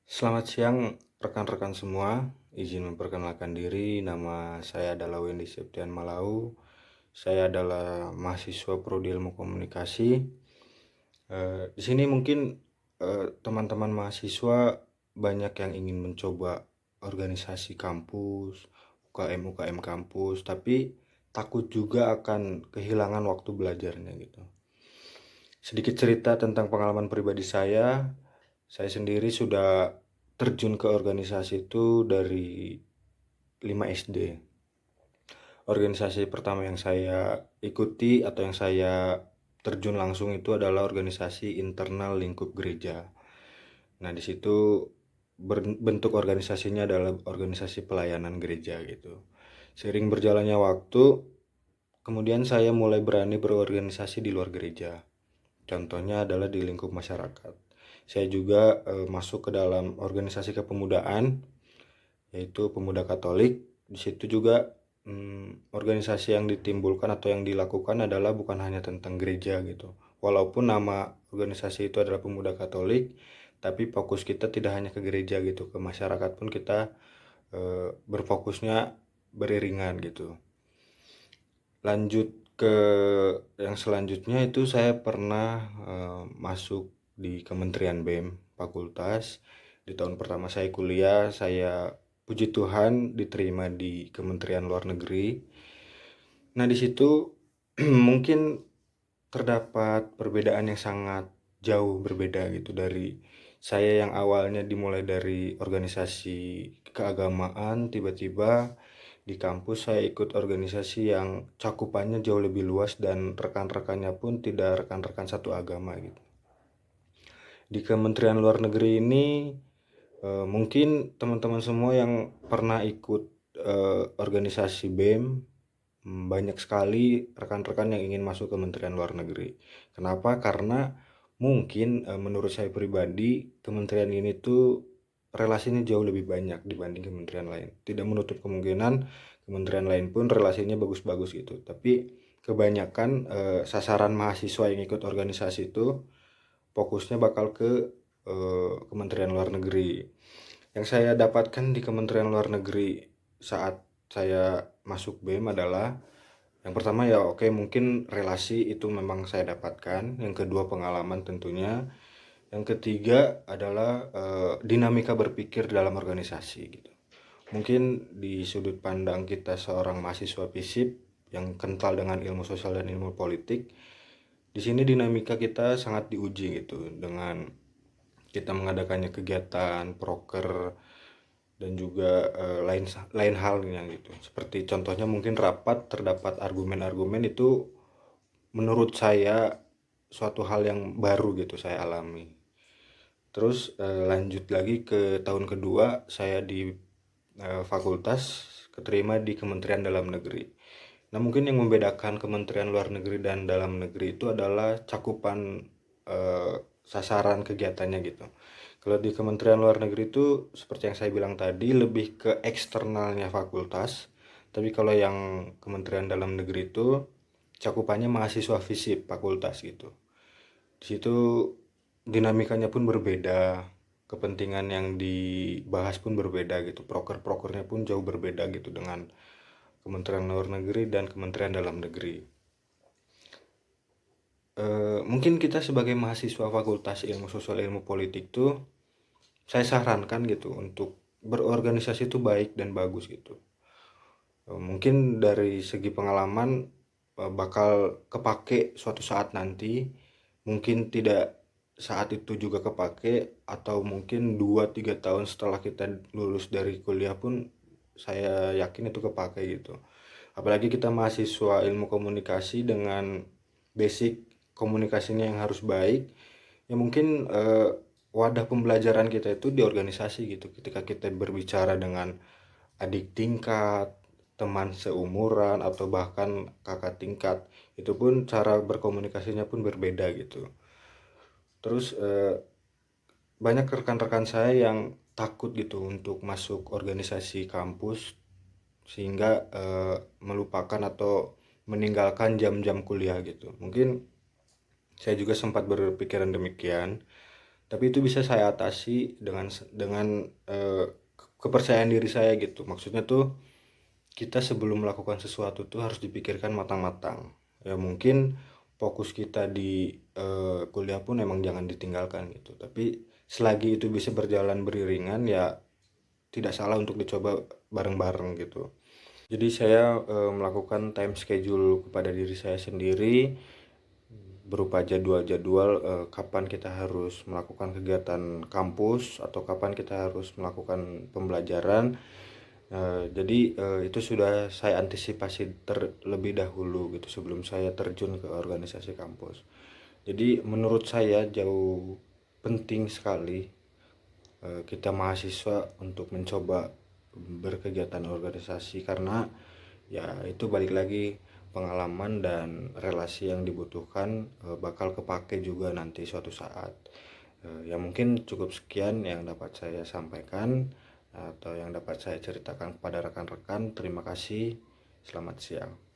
Selamat siang rekan-rekan semua. Izin memperkenalkan diri, nama saya adalah Wendy Septian Malau. Saya adalah mahasiswa Prodi Ilmu Komunikasi. Di sini mungkin teman-teman mahasiswa banyak yang ingin mencoba organisasi kampus, UKM kampus, tapi takut juga akan kehilangan waktu belajarnya gitu. Sedikit cerita tentang pengalaman pribadi saya sendiri sudah terjun ke organisasi itu dari 5 SD. Organisasi pertama yang saya ikuti atau yang saya terjun langsung itu adalah organisasi internal lingkup gereja. Nah, di situ bentuk organisasinya adalah organisasi pelayanan gereja gitu. Seiring berjalannya waktu, kemudian saya mulai berani berorganisasi di luar gereja. Contohnya adalah di lingkup masyarakat. Saya juga masuk ke dalam organisasi kepemudaan, yaitu Pemuda Katolik. Di situ juga organisasi yang ditimbulkan atau yang dilakukan adalah bukan hanya tentang gereja gitu. Walaupun nama organisasi itu adalah Pemuda Katolik, tapi fokus kita tidak hanya ke gereja gitu, ke masyarakat pun kita berfokusnya beriringan gitu. Lanjut ke yang selanjutnya itu saya pernah masuk di Kementerian BEM Fakultas. Di tahun pertama saya kuliah, saya puji Tuhan diterima di Kementerian Luar Negeri. Nah, di situ mungkin terdapat perbedaan yang sangat jauh berbeda gitu dari saya yang awalnya dimulai dari organisasi keagamaan, tiba-tiba di kampus saya ikut organisasi yang cakupannya jauh lebih luas dan rekan-rekannya pun tidak rekan-rekan satu agama gitu. Di Kementerian Luar Negeri ini mungkin teman-teman semua yang pernah ikut organisasi BEM, banyak sekali rekan-rekan yang ingin masuk Kementerian Luar Negeri. Kenapa? Karena mungkin menurut saya pribadi kementerian ini tuh relasinya jauh lebih banyak dibanding kementerian lain. Tidak menutup kemungkinan kementerian lain pun relasinya bagus-bagus gitu. Tapi kebanyakan sasaran mahasiswa yang ikut organisasi itu fokusnya bakal ke Kementerian Luar Negeri. Yang saya dapatkan di Kementerian Luar Negeri saat saya masuk BEM adalah yang pertama ya oke, mungkin relasi itu memang saya dapatkan. Yang kedua pengalaman tentunya. Yang ketiga adalah dinamika berpikir dalam organisasi gitu. Mungkin di sudut pandang kita seorang mahasiswa FISIP yang kental dengan ilmu sosial dan ilmu politik, di sini dinamika kita sangat diuji gitu dengan kita mengadakannya kegiatan, proker, dan juga lain halnya gitu. Seperti contohnya mungkin rapat terdapat argumen-argumen itu menurut saya suatu hal yang baru gitu saya alami. Terus lanjut lagi ke tahun kedua saya di fakultas keterima di Kementerian Dalam Negeri. Nah, mungkin yang membedakan Kementerian Luar Negeri dan Dalam Negeri itu adalah cakupan eh, sasaran kegiatannya gitu. Kalau di Kementerian Luar Negeri itu seperti yang saya bilang tadi lebih ke eksternalnya fakultas. Tapi kalau yang Kementerian Dalam Negeri itu cakupannya mahasiswa FISIP fakultas gitu. Di situ dinamikanya pun berbeda, kepentingan yang dibahas pun berbeda gitu. Proker-prokernya pun jauh berbeda gitu dengan Kementerian Luar Negeri dan Kementerian Dalam Negeri. Mungkin kita sebagai mahasiswa Fakultas Ilmu Sosial Ilmu Politik tuh saya sarankan gitu untuk berorganisasi itu baik dan bagus gitu. Mungkin dari segi pengalaman bakal kepake suatu saat nanti, mungkin tidak saat itu juga kepake, atau mungkin 2-3 tahun setelah kita lulus dari kuliah pun saya yakin itu kepake gitu. Apalagi kita mahasiswa ilmu komunikasi dengan basic komunikasinya yang harus baik, ya mungkin wadah pembelajaran kita itu di organisasi gitu. Ketika kita berbicara dengan adik tingkat, teman seumuran, atau bahkan kakak tingkat, itu pun cara berkomunikasinya pun berbeda gitu. Terus banyak rekan-rekan saya yang takut gitu untuk masuk organisasi kampus sehingga melupakan atau meninggalkan jam-jam kuliah gitu. Mungkin saya juga sempat berpikiran demikian, Tapi itu bisa saya atasi dengan kepercayaan diri saya gitu. Maksudnya tuh kita sebelum melakukan sesuatu tuh harus dipikirkan matang-matang. Ya mungkin fokus kita di kuliah pun emang jangan ditinggalkan gitu. Tapi selagi itu bisa berjalan beriringan ya tidak salah untuk dicoba bareng-bareng gitu. Jadi saya melakukan time schedule kepada diri saya sendiri berupa jadwal-jadwal kapan kita harus melakukan kegiatan kampus atau kapan kita harus melakukan pembelajaran. Jadi itu sudah saya antisipasi terlebih dahulu gitu sebelum saya terjun ke organisasi kampus. Jadi menurut saya jauh penting sekali kita mahasiswa untuk mencoba berkegiatan organisasi karena ya itu balik lagi pengalaman dan relasi yang dibutuhkan bakal kepake juga nanti suatu saat. Ya mungkin cukup sekian yang dapat saya sampaikan atau yang dapat saya ceritakan kepada rekan-rekan. Terima kasih. Selamat siang.